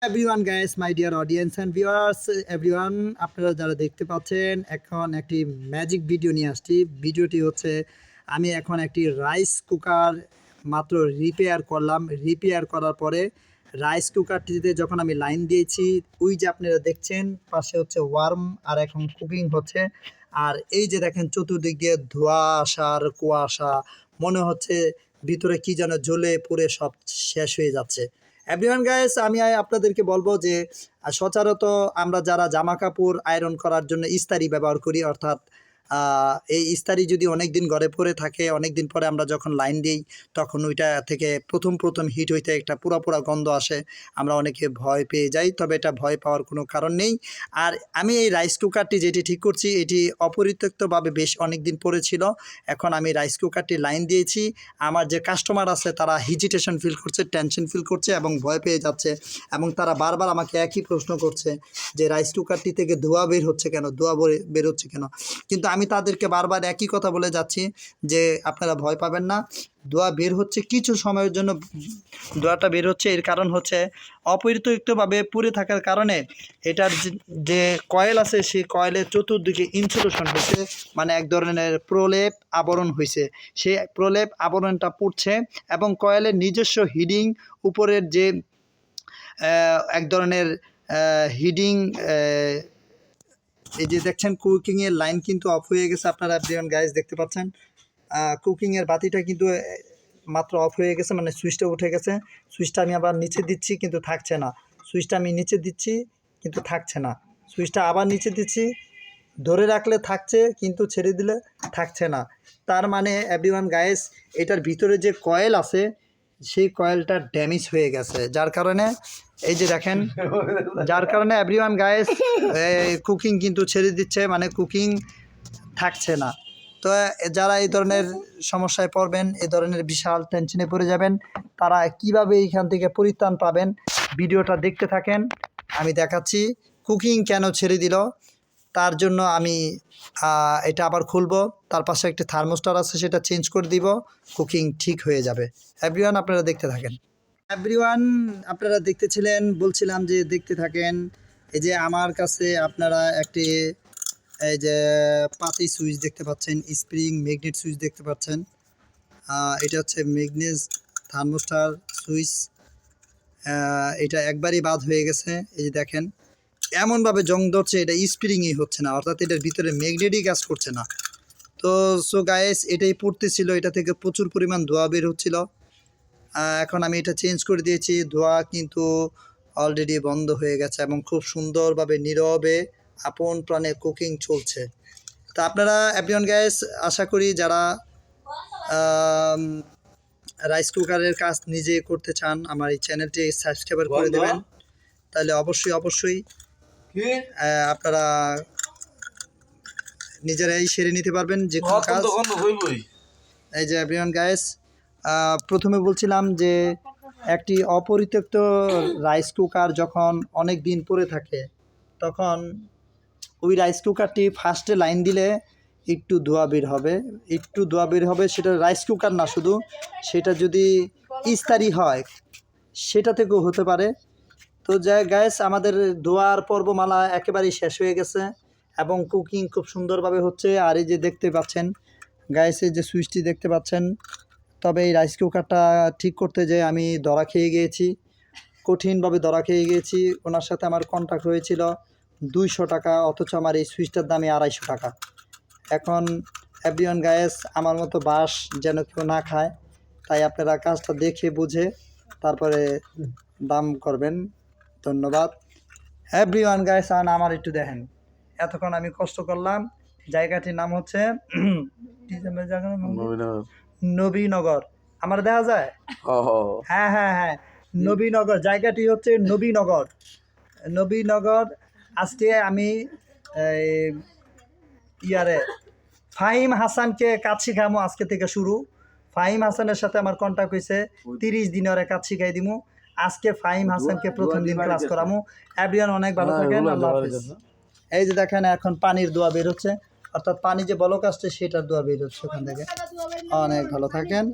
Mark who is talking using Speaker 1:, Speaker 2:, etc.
Speaker 1: Everyone guys, my dear audience and viewers, everyone আপনারা যারা দেখতে পাচ্ছেন, এখন একটি ম্যাজিক ভিডিও নিয়ে আসছি। ভিডিওটি হচ্ছে আমি এখন একটি রাইস কুকার মাত্র রিপেয়ার করলাম। রিপেয়ার করার পরে রাইস কুকারটিতে যখন আমি লাইন দিয়েছি, ওই যে আপনারা দেখছেন পাশে হচ্ছে ওয়ার্ম আর এখন কুকিং হচ্ছে। আর এই যে দেখেন চতুর্দিক দিয়ে ধোঁয়া আসা আর কুয়াশা, মনে হচ্ছে ভিতরে কি যেন জ্বলে পুড়ে সব শেষ হয়ে যাচ্ছে। এভরিওয়ান গাইস, আমি আপনাদেরকে বলবো যে সচরাচর আমরা যারা জামা কাপড় আয়রন করার জন্য ইস্তারি ব্যবহার করি, অর্থাৎ এই ইস্তারি যদি অনেক দিন ঘরে পড়ে থাকে, অনেক দিন পরে আমরা যখন লাইন দিই তখন ওইটা থেকে প্রথম হিট হইতে একটা পুরা গন্ধ আসে। আমরা অনেকে ভয় পেয়ে যাই, তবে এটা ভয় পাওয়ার কোনো কারণ নেই। আর আমি এই রাইস কুকারটি যেটি ঠিক করছি, এটি অপরিত্যক্তভাবে বেশ অনেক দিন পরে ছিল। এখন আমি রাইস কুকারটি লাইন দিয়েছি। আমার যে কাস্টমার আছে তারা হেজিটেশন ফিল করছে, টেনশন ফিল করছে এবং ভয় পেয়ে যাচ্ছে, এবং তারা বারবার আমাকে একই প্রশ্ন করছে যে রাইস কুকারটি থেকে ধোঁয়া বের হচ্ছে কেন, ধোঁয়া বের হচ্ছে কেন। কিন্তু আমি তাদেরকে বারবার একই কথা বলে যাচ্ছি যে আপনারা ভয় পাবেন না, ধোঁয়া বের হচ্ছে কিছু সময়ের জন্য। ধোঁয়াটা বের হচ্ছে এর কারণ হচ্ছে অপরিত্যক্তভাবে পুড়ে থাকার কারণে এটার যে কয়েল আছে সেই কয়েলের চতুর্দিকে ইনসুলেশন হয়েছে, মানে এক ধরনের প্রলেপ আবরণ হয়েছে। সেই প্রলেপ আবরণটা পুড়ছে এবং কয়েলের নিজস্ব হিডিং উপরের যে এক ধরনের হিডিং, এই যে দেখছেন কুকিংয়ের লাইন কিন্তু অফ হয়ে গেছে। আপনারা গাইস দেখতে পাচ্ছেন কুকিংয়ের বাতিটা কিন্তু মাত্র অফ হয়ে গেছে, মানে সুইচটা উঠে গেছে। সুইচটা আমি আবার নিচে দিচ্ছি কিন্তু থাকছে না। সুইচটা আমি নিচে দিচ্ছি কিন্তু থাকছে না। সুইচটা আবার নিচে দিচ্ছি, ধরে রাখলে থাকছে কিন্তু ছেড়ে দিলে থাকছে না। তার মানে এভরিওয়ান গাইস, এটার ভিতরে যে কয়েল আছে সেই কয়েলটা ড্যামেজ হয়ে গেছে, যার কারণে এই যে দেখেন, যার কারণে এভরিওয়ান গাইস কুকিং কিন্তু ছেড়ে দিচ্ছে, মানে কুকিং থাকছে না। তো যারা এই ধরনের সমস্যায় পড়বেন, এই ধরনের বিশাল টেনশনে পড়ে যাবেন, তারা কিভাবে এইখান থেকে পরিত্রাণ পাবেন ভিডিওটা দেখতে থাকেন। আমি দেখাচ্ছি কুকিং কেন ছেড়ে দিল। তার জন্য আমি এটা আবার খুলবো, তার পাশে একটি থার্মোস্টার আছে সেটা চেঞ্জ করে দিব, কুকিং ঠিক হয়ে যাবে। এভরিওয়ান আপনারা দেখতে থাকেন। এভরিওয়ান আপনারা দেখতেছিলেন, বলছিলাম যে দেখতে থাকেন। এই যে আমার কাছে আপনারা একটি এই যে পাতি সুইচ দেখতে পাচ্ছেন, স্প্রিং ম্যাগনেট সুইচ দেখতে পাচ্ছেন। এটা হচ্ছে ম্যাগনেট থার্মোস্টার সুইচ। এটা একবারই বাদ হয়ে গেছে। এই যে দেখেন এমনভাবে জং ধরছে, এটা স্প্রিংই হচ্ছে না, অর্থাৎ এটার ভিতরে ম্যাগনেটই কাজ করছে না। তো সো গাইস, এটাই পড়তেছিল, এটা থেকে প্রচুর পরিমাণ ধোঁয়া বের হচ্ছিল। এখন আমি এটা চেঞ্জ করে দিয়েছি, ধোঁয়া কিন্তু অলরেডি বন্ধ হয়ে গেছে এবং খুব সুন্দরভাবে নীরবে আপন প্রাণে কুকিং চলছে। তো আপনারা এভরিওয়ান গাইস, আশা করি যারা রাইস কুকারের কাজ নিজে করতে চান, আমার এই চ্যানেলটি সাবস্ক্রাইব করে দেবেন, তাহলে অবশ্যই আপনারা নিজেরাই সেরে নিতে পারবেন যে কোনো কাজ। এই যে এভরিওয়ান গাইস, প্রথমে বলছিলাম যে একটি অপরিত্যক্ত রাইস কুকার যখন অনেক দিন পরে থাকে, তখন ওই রাইস কুকারটি ফার্স্টে লাইন দিলে একটু ধোঁয়া বের হবে, সেটা রাইস কুকার না, শুধু সেটা যদি ইস্তারি হয় সেটা থেকেও হতে পারে। তো যাই গাইস, আমাদের ধোয়ার পর্বমালা একেবারেই শেষ হয়ে গেছে এবং কুকিং খুব সুন্দরভাবে হচ্ছে। আর এই যে দেখতে পাচ্ছেন গাইস, এই যে সুইচটি দেখতে পাচ্ছেন। তবে এই রাইস কুকারটা ঠিক করতে যেয়ে আমি ধরা খেয়ে গিয়েছি, কঠিনভাবে ধরা খেয়ে গিয়েছি। ওনার সাথে আমার কন্ট্যাক্ট হয়েছিল 200 টাকা, অথচ আমার এই সুইচটার দামই 250 টাকা। এখন এভরিওয়ান গাইস, আমার মতো বাস যেন কেউ না খায়, তাই আপনারা কাজটা দেখে বুঝে তারপরে দাম করবেন। ধন্যবাদ এভরিওয়ান গাইস। আর আমার একটু দেখেন, এতক্ষণ আমি কষ্ট করলাম। জায়গাটির নাম হচ্ছে নবীনগর। আমার দেখা যায়, হ্যাঁ, নবীনগর। জায়গাটি হচ্ছে নবীনগর। আজকে আমি ফাহিম হাসানকে কাজ শিখামো, আজকে থেকে শুরু। ফাহিম হাসানের সাথে আমার কন্ট্যাক্ট হয়েছে, 30 দিনে ওরা কাজ শিখাই দিমু। আজকে ফাহিম হাসানকে প্রথম দিন ক্লাস করামু। এভরিওয়ান অনেক ভালো থাকেন, আল্লাহ হাফেজ। এই যে দেখেন এখন পানির দোয়া বের হচ্ছে, অর্থাৎ পানি যে বলক আসছে সেটার দোয়া বের হচ্ছে ওখান থেকে। অনেক ভালো থাকেন।